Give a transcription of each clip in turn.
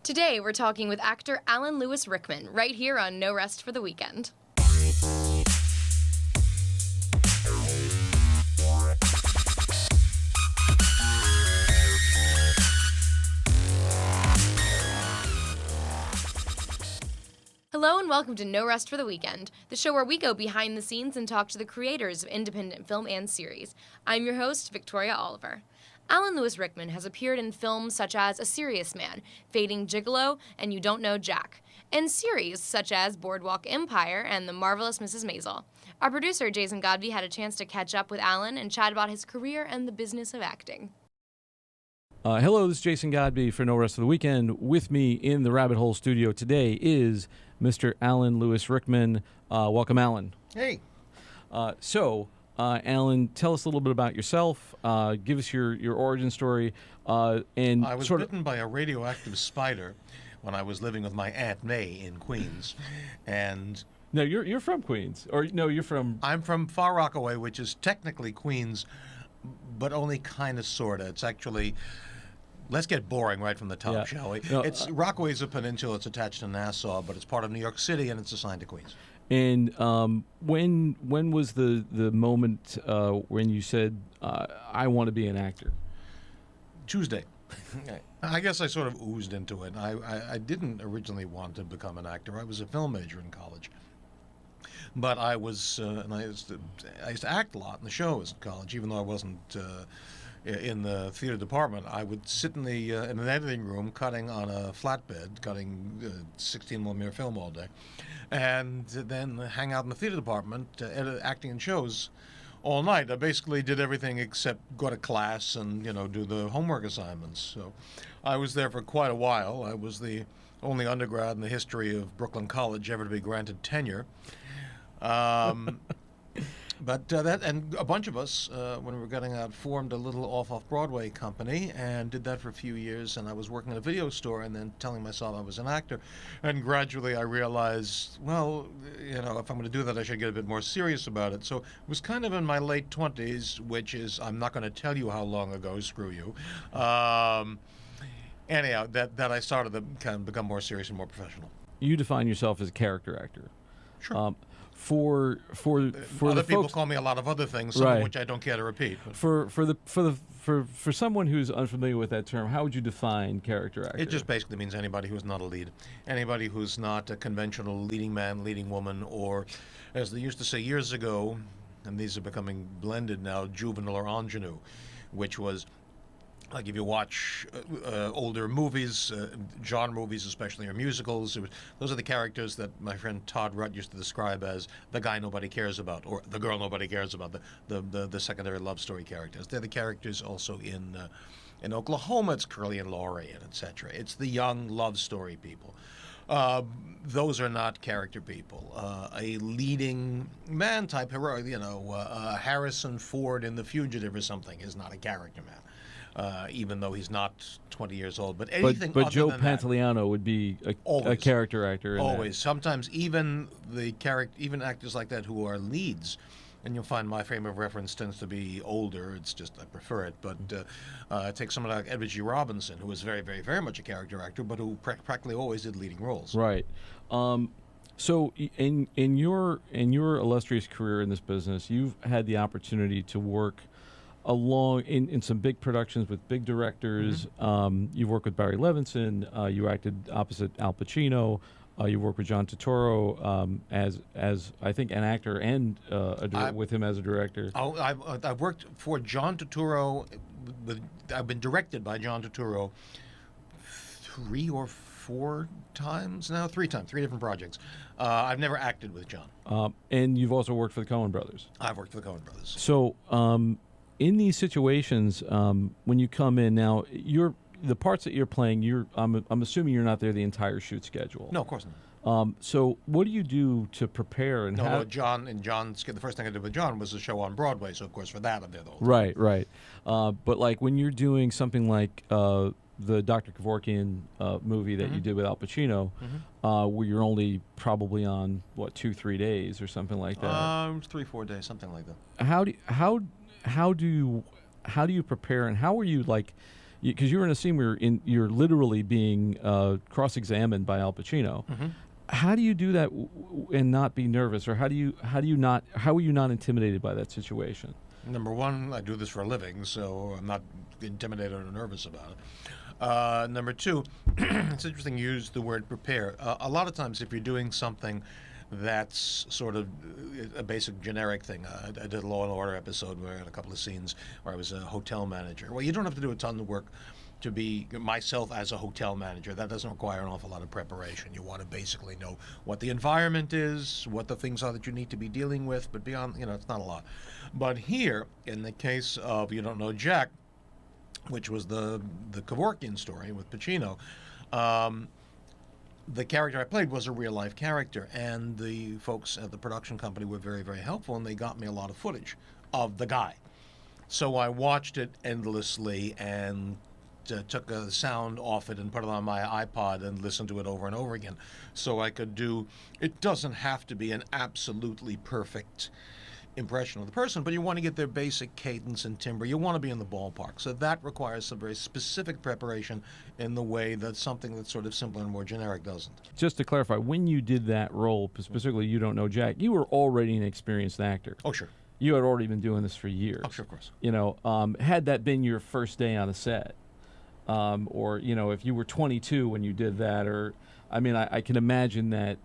Today, we're talking with actor Allen Lewis Rickman, right here on No Rest for the Weekend. Hello and welcome to No Rest for the Weekend, the show where we go behind the scenes and talk to the creators of independent film and series. I'm your host, Victoria Oliver. Allen Lewis Rickman has appeared in films such as A Serious Man, Fading Gigolo, and You Don't Know Jack, and series such as Boardwalk Empire and The Marvelous Mrs Maisel. Our producer, Jason Godbey, had a chance to catch up with Allen and chat about his career and the business of acting. Hello, this is Jason Godbey for No Rest of the Weekend. With me in the Rabbit Hole studio today is Mr. Allen Lewis Rickman. Welcome, Allen. Hey. Allen, tell us a little bit about yourself. Give us your origin story. And I was bitten by a radioactive spider when I was living with my Aunt May in Queens. And no, you're from Queens. Or no, you're from... I'm from Far Rockaway, which is technically Queens, but only kind of, sort of. It's actually... Let's get boring right from the top, shall we? No, Rockaway's a peninsula. It's attached to Nassau, but it's part of New York City, and it's assigned to Queens. And when was the moment when you said, I want to be an actor? Tuesday. I guess I sort of oozed into it. I didn't originally want to become an actor. I was a film major in college. But I was, and I used to act a lot in the shows in college, even though I wasn't in the theater department. I would sit in an editing room cutting on a flatbed, cutting 16mm film all day, and then hang out in the theater department, acting in shows all night. I basically did everything except go to class and, do the homework assignments. So I was there for quite a while. I was the only undergrad in the history of Brooklyn College ever to be granted tenure. But that, and a bunch of us, when we were getting out, formed a little off-Broadway company and did that for a few years. And I was working at a video store and then telling myself I was an actor. And gradually I realized, well, if I'm going to do that, I should get a bit more serious about it. So it was kind of in my late 20s, which is, I'm not going to tell you how long ago, screw you. Anyhow, that I started to kind of become more serious and more professional. You define yourself as a character actor. Sure. For other people call me a lot of other things, some of which I don't care to repeat. But. For someone who's unfamiliar with that term, how would you define character actor? It just basically means anybody who's not a lead, anybody who's not a conventional leading man, leading woman, or, as they used to say years ago, and these are becoming blended now, juvenile or ingenue, which was. Like if you watch older movies, genre movies especially, or musicals, those are the characters that my friend Todd Rutt used to describe as the guy nobody cares about, or the girl nobody cares about, the secondary love story characters. They're the characters also in Oklahoma. It's Curly and Laurie, and etc. It's the young love story people. Those are not character people. A leading man type hero, Harrison Ford in The Fugitive or something, is not a character man. Even though he's not 20 years old, but anything. But other Joe than Pantoliano would be a character actor. Always. Sometimes even even actors like that who are leads, and you'll find my frame of reference tends to be older. It's just I prefer it. But take someone like Edward G. Robinson, who was very, very, very much a character actor, but who practically always did leading roles. Right. So in your illustrious career in this business, you've had the opportunity to work along in some big productions with big directors. Mm-hmm. You've worked with Barry Levinson. You acted opposite Al Pacino. You worked with John Turturro as I think an actor and with him as a director. I've worked for John Turturro. I've been directed by John Turturro 3 or 4 times now. 3 times, 3 different projects. I've never acted with John. And you've also worked for the Coen brothers. I've worked for the Coen brothers. So in these situations, when you come in now, the parts that you're playing, I'm assuming you're not there the entire shoot schedule. No, of course not. So what do you do to prepare? And no, John, the first thing I did with John was a show on Broadway, so of course for that I'm there the whole Right. time. But like when you're doing something like the Dr. Kevorkian movie that you did with Al Pacino, where you're only probably on 2-3 days or something like that. 3-4 days, something like that. How do you prepare, and how are you because you're in a scene where you're literally being cross-examined by Al Pacino. How do you do that and not be nervous, or how are you not intimidated by that situation? Number one, I do this for a living, so I'm not intimidated or nervous about it. Number two, it's interesting you use the word prepare. A lot of times, if you're doing something that's sort of a basic generic thing. I did a Law and Order episode where I had a couple of scenes where I was a hotel manager. Well, you don't have to do a ton of work to be myself as a hotel manager. That doesn't require an awful lot of preparation. You want to basically know what the environment is, what the things are that you need to be dealing with, but beyond, it's not a lot. But here, in the case of You Don't Know Jack, which was the Kevorkian story with Pacino, the character I played was a real-life character, and the folks at the production company were very, very helpful, and they got me a lot of footage of the guy. So I watched it endlessly and took a sound off it and put it on my iPod and listened to it over and over again. So I could do, it doesn't have to be an absolutely perfect impression of the person, but you want to get their basic cadence and timbre. You want to be in the ballpark. So that requires some very specific preparation in the way that something that's sort of simpler and more generic doesn't. Just to clarify, when you did that role, specifically You Don't Know Jack, you were already an experienced actor. Oh, sure. You had already been doing this for years. Oh, sure, of course. Had that been your first day on a set, or, if you were 22 when you did that, or, I can imagine that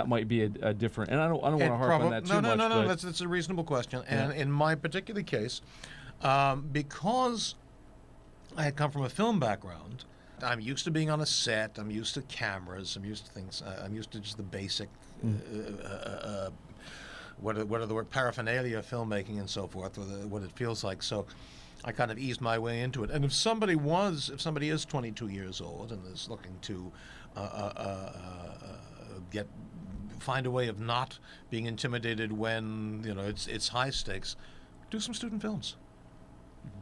might be a different, and I don't want to harp on that too much. No. That's a reasonable question. And in my particular case, because I had come from a film background, I'm used to being on a set. I'm used to cameras. I'm used to things. I'm used to just the basic, what are the word paraphernalia of filmmaking and so forth, or what it feels like. So I kind of eased my way into it. And if somebody is 22 years old and is looking to find a way of not being intimidated when it's high stakes, do some student films.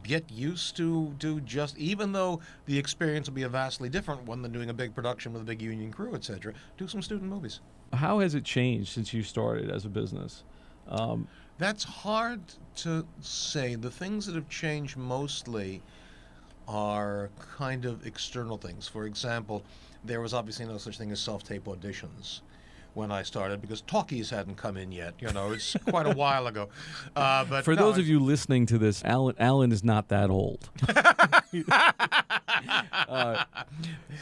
Get used to just, even though the experience will be a vastly different one than doing a big production with a big union crew, etc., do some student movies. How has it changed since you started as a business? That's hard to say. The things that have changed mostly are kind of external things. For example, there was obviously no such thing as self-tape auditions when I started, because talkies hadn't come in yet. It's quite a while ago. But for those of you listening to this, Alan is not that old.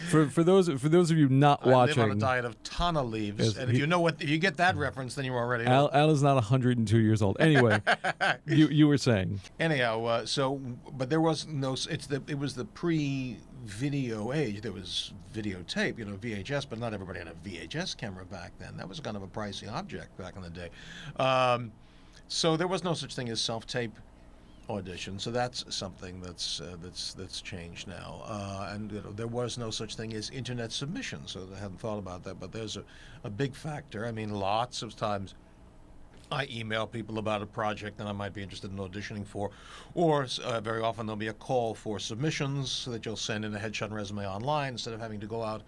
For those of you not watching, I live on a diet of tana leaves, and if you get that reference, then you're already old. Alan's not 102 years old. Anyway, you were saying. Anyhow, but there was no. It was the pre-video age. There was videotape, VHS, but not everybody had a VHS camera back then. That was kind of a pricey object back in the day. So there was no such thing as self-tape audition. So that's something that's changed now. And there was no such thing as internet submission. So I hadn't thought about that, but there's a big factor. Lots of times I email people about a project that I might be interested in auditioning for, or very often there'll be a call for submissions so that you'll send in a headshot and resume online instead of having to go out.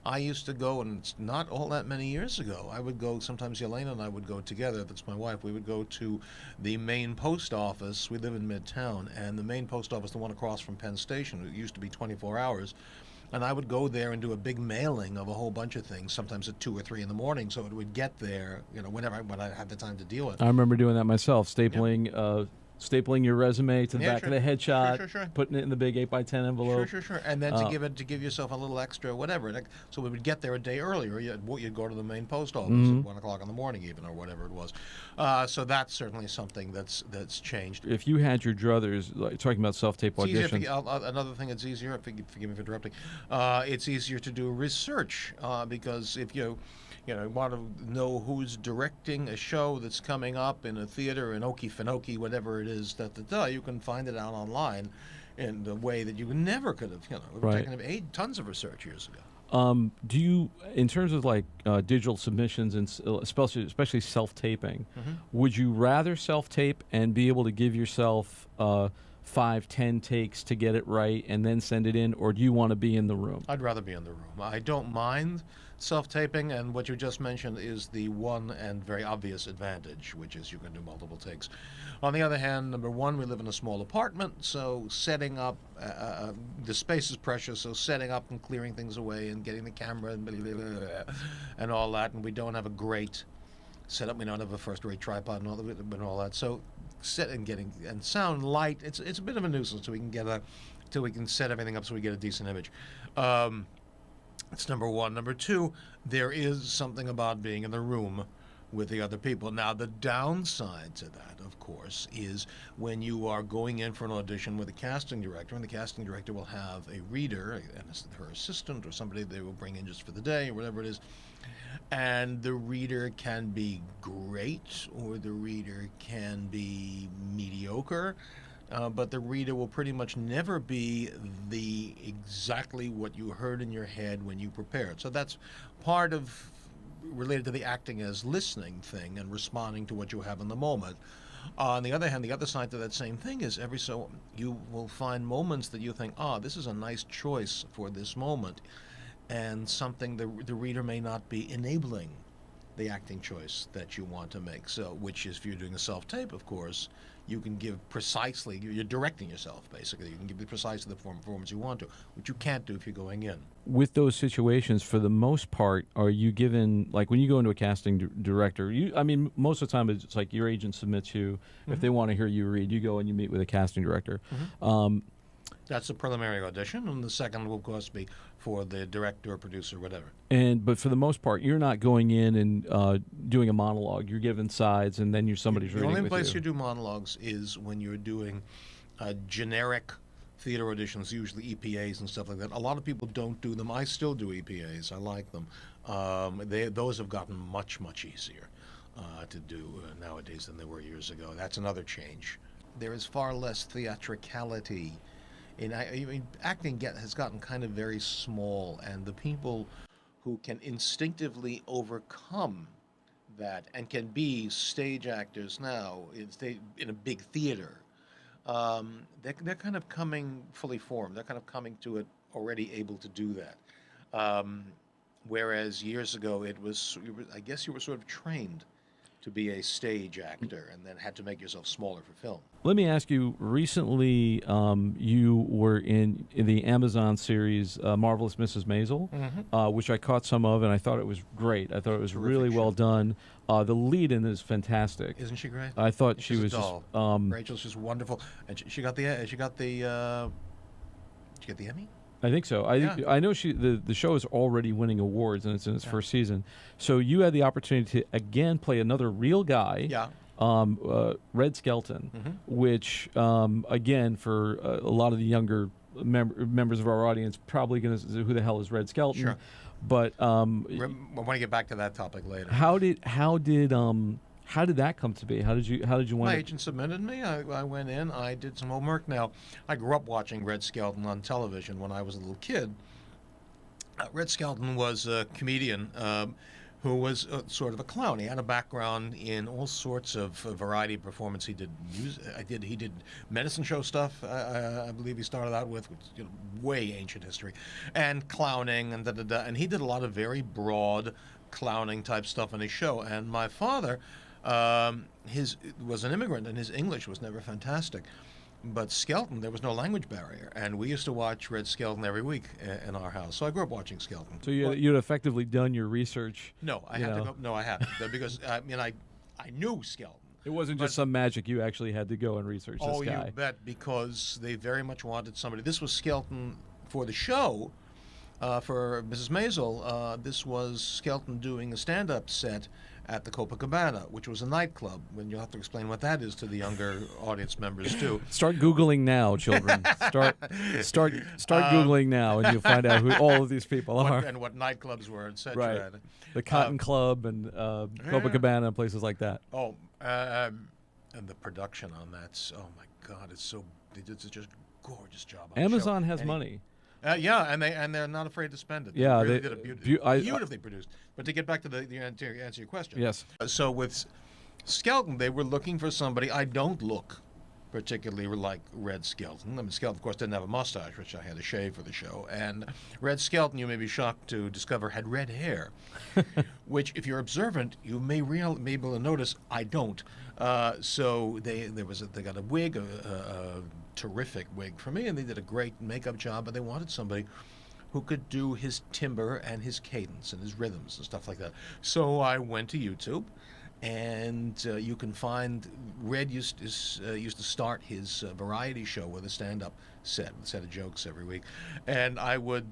I used to go, and it's not all that many years ago, I would go, sometimes Yelena and I would go together, that's my wife, we would go to the main post office. We live in Midtown, and the main post office, the one across from Penn Station, it used to be 24 hours, and I would go there and do a big mailing of a whole bunch of things, sometimes at 2 or 3 in the morning, so it would get there, when I had the time to deal with it. I remember doing that myself, stapling your resume to the back of the headshot, sure. putting it in the big 8x10 envelope. Sure. And then to give yourself a little extra whatever. So we would get there a day earlier. You'd go to the main post office at 1 o'clock in the morning even, or whatever it was. So that's certainly something that's changed. If you had your druthers, talking about self-tape auditions. Another thing that's easier, forgive me for interrupting, it's easier to do research because if you want to know who's directing a show that's coming up in a theater in Okefenokee, whatever it is, you can find it out online in a way that you never could have, it would have taken tons of research years ago. Do you, in terms of digital submissions and especially self-taping, would you rather self-tape and be able to give yourself 5-10 takes to get it right and then send it in, or do you want to be in the room? I'd rather be in the room. I don't mind self-taping, and what you just mentioned is the one and very obvious advantage, which is you can do multiple takes. On the other hand, number one, we live in a small apartment, so setting up, the space is precious, so setting up and clearing things away and getting the camera and, blah, blah, blah, blah, and all that, and we don't have a great setup, we don't have a first-rate tripod and all that, so set and getting and sound light, it's a bit of a nuisance till we can set everything up so we get a decent image. That's number one. Number two, there is something about being in the room with the other people. Now, the downside to that, of course, is when you are going in for an audition with a casting director, and the casting director will have a reader, her assistant, or somebody they will bring in just for the day, or whatever it is, and the reader can be great, or the reader can be mediocre. But the reader will pretty much never be exactly what you heard in your head when you prepared. So that's part of related to the acting as listening thing and responding to what you have in the moment. On the other hand, the other side to that same thing is every so you will find moments that you think, this is a nice choice for this moment, and something the reader may not be enabling the acting choice that you want to make. So, which is if you're doing a self-tape, of course, you can give precisely, you're directing yourself, basically. You can give precisely the performance you want to, which you can't do if you're going in. With those situations, for the most part, are you given, like when you go into a casting director, most of the time it's like your agent submits you. If they want to hear you read, you go and you meet with a casting director. That's the preliminary audition, and the second will, of course, be for the director or producer, whatever. But for the most part, you're not going in and doing a monologue. You're given sides, and then somebody's reading with you. The only place you do monologues is when you're doing generic theater auditions, usually EPAs and stuff like that. A lot of people don't do them. I still do EPAs. I like them. Those have gotten much, much easier to do nowadays than they were years ago. That's another change. There is far less theatricality. Acting has gotten kind of very small, and the people who can instinctively overcome that and can be stage actors now in a big theater, they're kind of coming fully formed. They're kind of coming to it already able to do that. Whereas years ago, I guess you were sort of trained to be a stage actor and then had to make yourself smaller for film. Let me ask you, recently you were in the Amazon series Marvelous Mrs. Maisel, which I caught some of, and I thought it was great. I thought it was really well done. The lead in it is fantastic. Isn't she great? I thought she She's was a doll. just... Rachel's just wonderful. And she got the Emmy? I think so. I know the show is already winning awards, and it's in its first season. So you had the opportunity to again play another real guy. Yeah. Red Skelton, which again for a lot of the younger members of our audience probably going to say, who the hell is Red Skelton? Sure. But I want to get back to that topic later. How did that come to be? How did you want? My agent submitted me. I went in. I did some homework. Now, I grew up watching Red Skelton on television when I was a little kid. Red Skelton was a comedian who was sort of a clown. He had a background in all sorts of variety of performance. He did music. He did medicine show stuff. I believe he started out with, which is, way ancient history, and clowning and And he did a lot of very broad clowning type stuff in his show. And my father, was an immigrant, and his English was never fantastic. But Skelton, there was no language barrier, and we used to watch Red Skelton every week in our house. So I grew up watching Skelton. So you'd effectively done your research. No, I had to go. No, I haven't, because I knew Skelton. It wasn't just some magic. You actually had to go and research this guy. Oh, you bet, because they very much wanted somebody. This was Skelton for the show, for Mrs. Maisel. This was Skelton doing a stand-up set at the Copacabana, which was a nightclub. When you'll have to explain what that is to the younger audience members too. Start Googling now, children. Start Googling now, and you'll find out who all of these people are and what nightclubs were, etc. Right. The Cotton Club and Copacabana and places like that. Oh, and the production on that. Oh my God, they did such a gorgeous job. On Amazon the show. has money. Yeah, and they're not afraid to spend it. Yeah, they did a beautifully produced. But to get back to the answer your question. Yes. So with Skelton, they were looking for somebody. I don't look particularly like Red Skelton. I mean, Skelton, of course, didn't have a mustache, which I had to shave for the show. And Red Skelton, you may be shocked to discover, had red hair, which, if you're observant, you may be able to notice I don't. So they got a wig, a terrific wig for me, and they did a great makeup job, but they wanted somebody who could do his timbre and his cadence and his rhythms and stuff like that. So I went to YouTube, and you can find Red used to start his variety show with a stand-up set of jokes every week, and I would.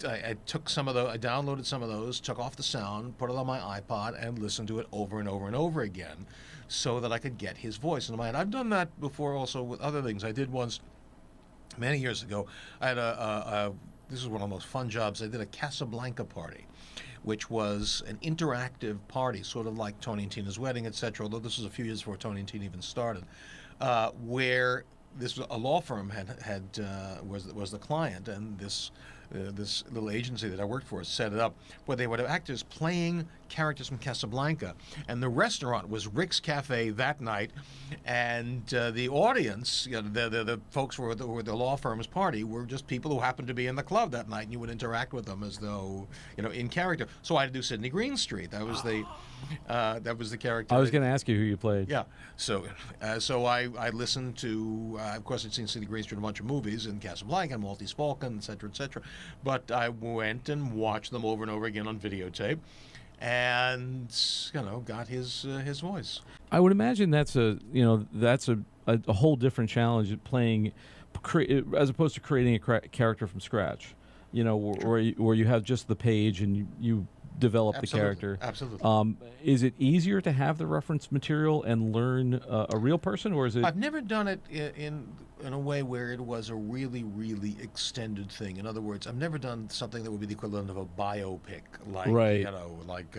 I took some of those, I downloaded some of those, took off the sound, put it on my iPod, and listened to it over and over and over again so that I could get his voice in my head. I've done that before also with other things. I did once, many years ago, I had this is one of the most fun jobs. I did a Casablanca party, which was an interactive party, sort of like Tony and Tina's Wedding, etc., although this was a few years before Tony and Tina even started, where this was a law firm was the client, and this little agency that I worked for set it up where they would have actors playing characters from Casablanca, and the restaurant was Rick's Cafe that night, and the audience, the folks who were the law firm's party, were just people who happened to be in the club that night, and you would interact with them as though in character. So I had to do Sidney Greenstreet. That was the character. I was going to ask you who you played. Yeah. So I listened to, of course, I'd seen Sidney Greenstreet in a bunch of movies, in Casablanca and Maltese Falcon, etc., etc. But I went and watched them over and over again on videotape, and got his voice. I would imagine that's a whole different challenge at playing, as opposed to creating a character from scratch. Where you have just the page and you develop Absolutely. the character. Absolutely. Is it easier to have the reference material and learn a real person, or is it? I've never done it in a way where it was a really, really extended thing. In other words, I've never done something that would be the equivalent of a biopic, like right. like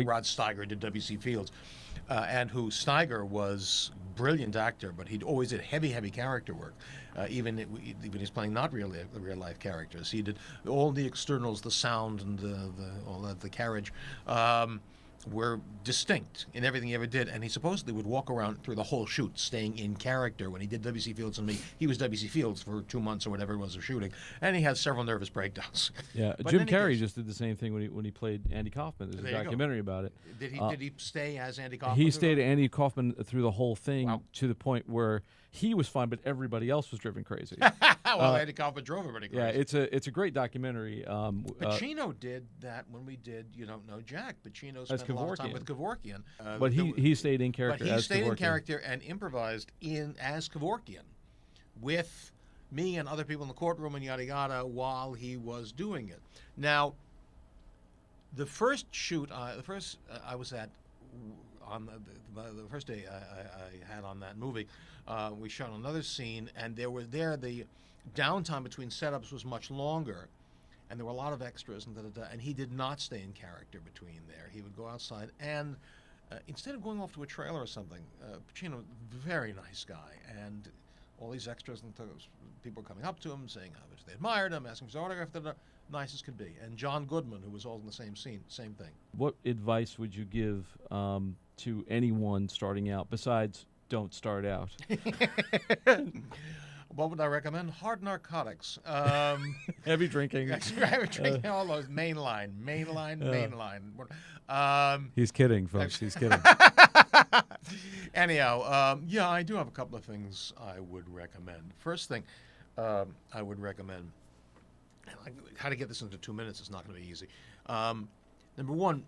Rod Steiger did W.C. Fields, and who Steiger was brilliant actor, but he always did heavy character work. Even he's playing not real life characters. He did all the externals, the sound and the carriage were distinct in everything he ever did, and he supposedly would walk around through the whole shoot staying in character. When he did W.C. Fields and me, he was W.C. Fields for 2 months or whatever it was of shooting, and he had several nervous breakdowns. Yeah, Jim Carrey just did the same thing when he played Andy Kaufman. There's a documentary about it. Did he stay as Andy Kaufman? He stayed Andy Kaufman through the whole thing. Wow. To the point where he was fine, but everybody else was driven crazy. Well, Andy Kaufman drove everybody crazy. Yeah, it's a great documentary. Pacino did that when we did You Don't Know Jack. Pacino spent a lot of time with Kevorkian. But he stayed in character. But he as stayed in Kevorkian. character and improvised as Kevorkian with me and other people in the courtroom and yada yada while he was doing it. Now, the first shoot, I was at on the first day I had on that movie, we shot another scene, and the downtime between setups was much longer, and there were a lot of extras and he did not stay in character between there. He would go outside, and instead of going off to a trailer or something, Pacino, very nice guy, and all these extras and people were coming up to him saying how much they admired him, asking for his autograph, nice as could be. And John Goodman, who was all in the same scene, same thing. What advice would you give to anyone starting out besides don't start out? What would I recommend? Hard narcotics. Heavy drinking. Heavy drinking, all those mainline. He's kidding, folks. He's kidding. Anyhow, yeah, I do have a couple of things I would recommend. First thing I would recommend, how to get this into 2 minutes is not going to be easy. Number one,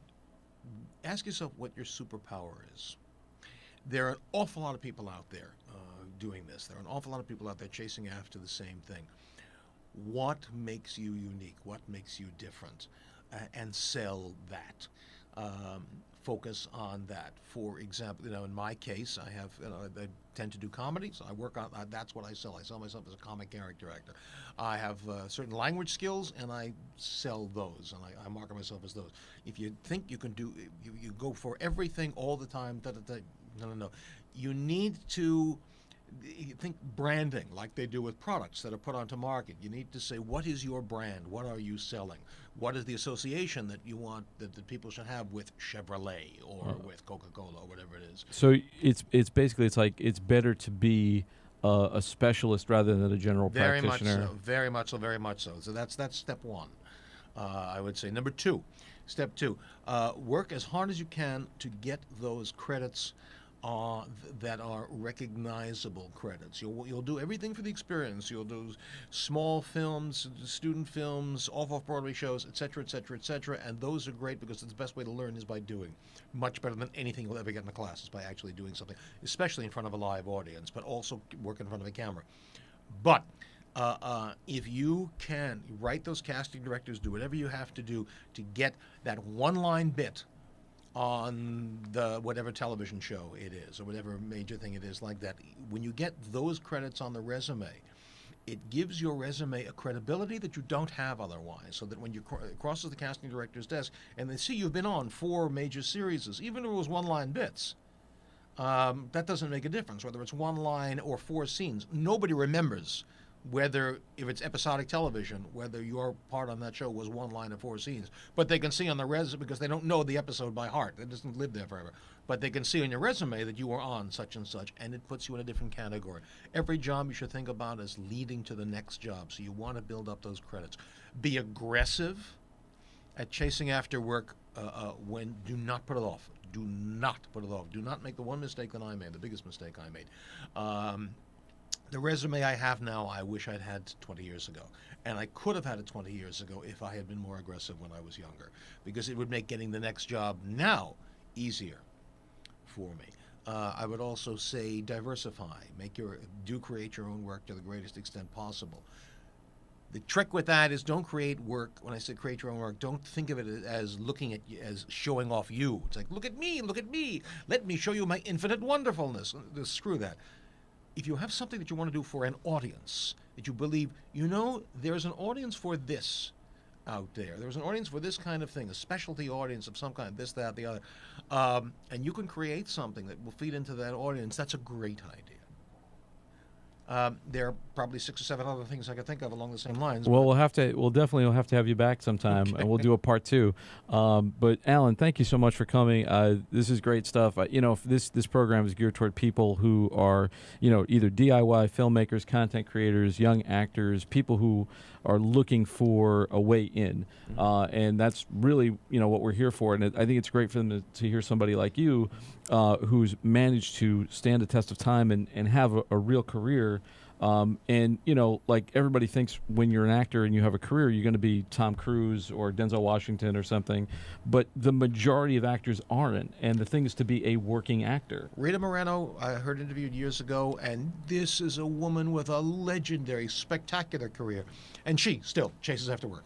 ask yourself what your superpower is. There are an awful lot of people out there doing this. There are an awful lot of people out there chasing after the same thing. What makes you unique? What makes you different? And sell that. Focus on that. For example, in my case, I tend to do comedy, so I work on that's what I sell. I sell myself as a comic character actor. I have certain language skills, and I sell those, and I market myself as those. If you think you can do, you go for everything all the time. No. You need to You think branding, like they do with products that are put onto market. You need to say, what is your brand? What are you selling? What is the association that you want that people should have with Chevrolet or with Coca-Cola or whatever it is? So it's basically it's better to be a specialist rather than a general Very much practitioner. so. Very much so. Very much so. So that's step one. I would say. Number two, step two, work as hard as you can to get those credits that are recognizable credits. You'll do everything for the experience. You'll do small films, student films, off-Broadway shows, etc., etc., etc. And those are great because it's the best way to learn is by doing. Much better than anything you'll ever get in a class is by actually doing something, especially in front of a live audience, but also work in front of a camera. But if you can write those casting directors, do whatever you have to do to get that one-line bit on the whatever television show it is or whatever major thing it is like that, when you get those credits on the resume, it gives your resume a credibility that you don't have otherwise, so that when you crosses the casting director's desk and they see you've been on 4 major series, even if it was one-line bits, that doesn't make a difference whether it's one line or 4 scenes. Nobody remembers whether, if it's episodic television, whether your part on that show was 1 line or 4 scenes. But they can see on the resume, because they don't know the episode by heart. It doesn't live there forever. But they can see on your resume that you were on such and such, and it puts you in a different category. Every job you should think about as leading to the next job, so you want to build up those credits. Be aggressive at chasing after work. Do not put it off. Do not put it off. Do not make the one mistake that I made, the biggest mistake I made. The resume I have now, I wish I'd had 20 years ago. And I could have had it 20 years ago if I had been more aggressive when I was younger, because it would make getting the next job now easier for me. I would also say diversify. Create your own work to the greatest extent possible. The trick with that is don't create work. When I say create your own work, don't think of it as looking at you, as showing off you. It's like, look at me, let me show you my infinite wonderfulness. Screw that. If you have something that you want to do for an audience, that you believe, there's an audience for this out there. There's an audience for this kind of thing, a specialty audience of some kind, this, that, the other. And you can create something that will feed into that audience. That's a great idea. There are probably 6 or 7 other things I could think of along the same lines. Well, we'll definitely have to have you back sometime, Okay. and we'll do a part 2. But Alan, thank you so much for coming. This is great stuff. If this program is geared toward people who are, either DIY filmmakers, content creators, young actors, people who are looking for a way in, and that's really what we're here for. And I think it's great for them to hear somebody like you, who's managed to stand the test of time and have a real career. Like everybody thinks when you're an actor and you have a career, you're going to be Tom Cruise or Denzel Washington or something. But the majority of actors aren't. And the thing is to be a working actor. Rita Moreno, I heard interviewed years ago, and this is a woman with a legendary, spectacular career. And she still chases after work.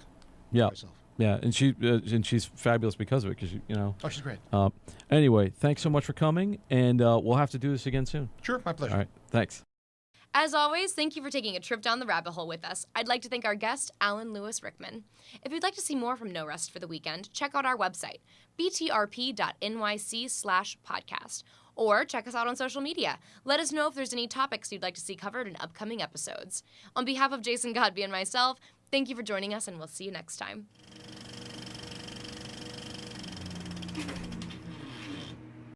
Yeah. Herself. Yeah, and she's fabulous because of it. Oh, she's great. Anyway, thanks so much for coming, and we'll have to do this again soon. Sure, my pleasure. All right, thanks. As always, thank you for taking a trip down the rabbit hole with us. I'd like to thank our guest, Allen Lewis Rickman. If you'd like to see more from No Rest for the Weekend, check out our website, btrp.nyc/podcast, or check us out on social media. Let us know if there's any topics you'd like to see covered in upcoming episodes. On behalf of Jason Godbey and myself, thank you for joining us, and we'll see you next time.